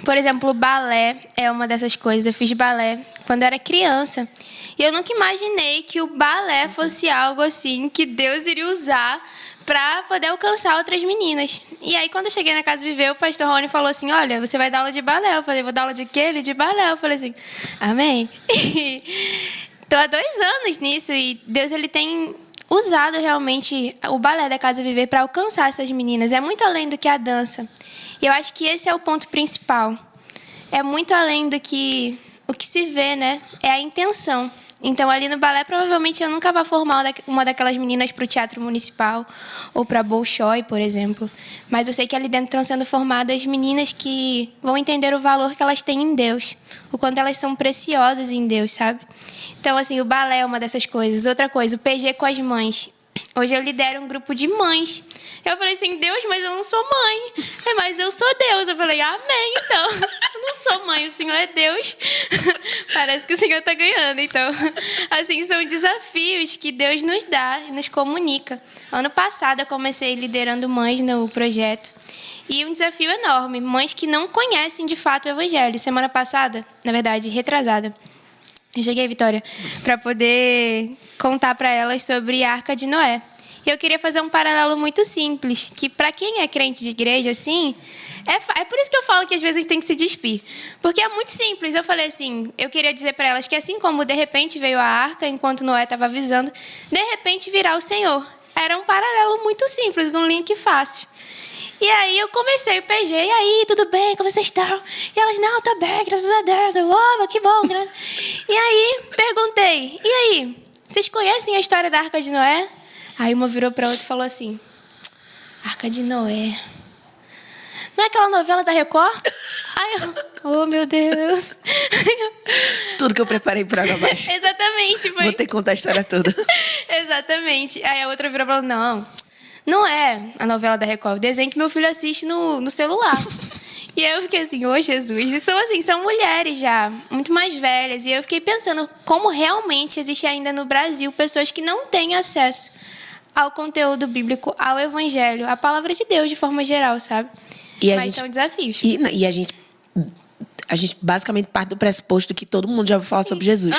Por exemplo, o balé é uma dessas coisas. Eu fiz balé quando eu era criança. E eu nunca imaginei que o balé fosse algo assim que Deus iria usar para poder alcançar outras meninas. E aí, quando eu cheguei na Casa Viver, o pastor Rony falou assim, olha, você vai dar aula de balé. Eu falei, vou dar aula de quê? Ele de balé. Eu falei assim, amém. Estou há 2 anos nisso e Deus ele tem usado realmente o balé da Casa Viver para alcançar essas meninas. É muito além do que a dança. E eu acho que esse é o ponto principal. É muito além do que o que se vê, né? É a intenção. Então, ali no balé, provavelmente eu nunca vou formar uma daquelas meninas para o Teatro Municipal ou para a Bolshoi, por exemplo. Mas eu sei que ali dentro estão sendo formadas meninas que vão entender o valor que elas têm em Deus, o quanto elas são preciosas em Deus, sabe? Então, assim, o balé é uma dessas coisas. Outra coisa, o PG com as mães. Hoje eu lidero um grupo de mães. Eu falei assim, Deus, mas eu não sou mãe. Mas eu sou Deus. Eu falei, amém, então. Eu não sou mãe, o Senhor é Deus. Parece que o Senhor está ganhando. Então, assim, são desafios que Deus nos dá e nos comunica. Ano passado eu comecei liderando mães no projeto. E um desafio enorme. Mães que não conhecem de fato o Evangelho. Semana passada, na verdade, retrasada, eu cheguei, Vitória, para poder contar para elas sobre a Arca de Noé. E eu queria fazer um paralelo muito simples, que para quem é crente de igreja, assim, é por isso que eu falo que às vezes a gente tem que se despir. Porque é muito simples. Eu falei assim, eu queria dizer para elas que assim como de repente veio a arca, enquanto Noé estava avisando, de repente virá o Senhor. Era um paralelo muito simples, um link fácil. E aí eu comecei o PG, e aí, tudo bem, como vocês estão? E elas, não, tô bem, graças a Deus. Eu, que bom, né? E aí, perguntei, e aí, vocês conhecem a história da Arca de Noé? Aí uma virou para outra e falou assim, Arca de Noé. Não é aquela novela da Record? Aí eu, oh meu Deus. Tudo que eu preparei por água abaixo. Exatamente. Foi. Vou ter que contar a história toda. Exatamente. Aí a outra virou e falou, não é a novela da Record, o desenho que meu filho assiste no celular. E aí eu fiquei assim, Jesus. E são mulheres já, muito mais velhas. E eu fiquei pensando como realmente existe ainda no Brasil pessoas que não têm acesso ao conteúdo bíblico, ao Evangelho, à palavra de Deus de forma geral, sabe? Mas são desafios. E a gente basicamente parte do pressuposto que todo mundo já ouviu falar sobre Jesus,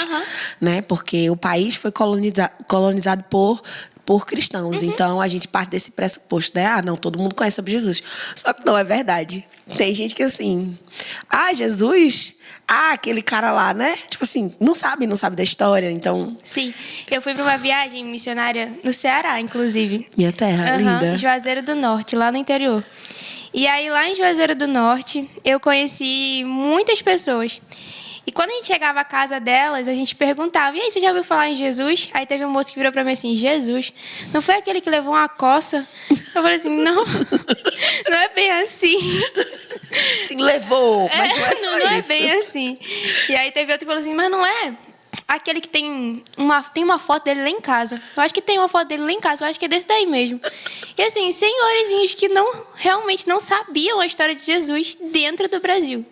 né? Porque o país foi colonizado por cristãos. Então, a gente parte desse pressuposto, né? Não, todo mundo conhece sobre Jesus. Só que não é verdade. Tem gente que assim, Jesus, aquele cara lá, né? Tipo assim, não sabe da história, então... Sim, eu fui para uma viagem missionária no Ceará, inclusive. Minha terra, linda. Juazeiro do Norte, lá no interior. E aí, lá em Juazeiro do Norte, eu conheci muitas pessoas. E quando a gente chegava à casa delas, a gente perguntava, e aí, você já ouviu falar em Jesus? Aí teve um moço que virou pra mim assim, Jesus? Não foi aquele que levou uma coça? Eu falei assim, não é bem assim. Sim, levou, mas não é só não isso. Não é bem assim. E aí teve outro que falou assim, mas não é aquele que tem uma foto dele lá em casa. Eu acho que tem uma foto dele lá em casa, eu acho que é desse daí mesmo. E assim, senhorizinhos que realmente não sabiam a história de Jesus dentro do Brasil.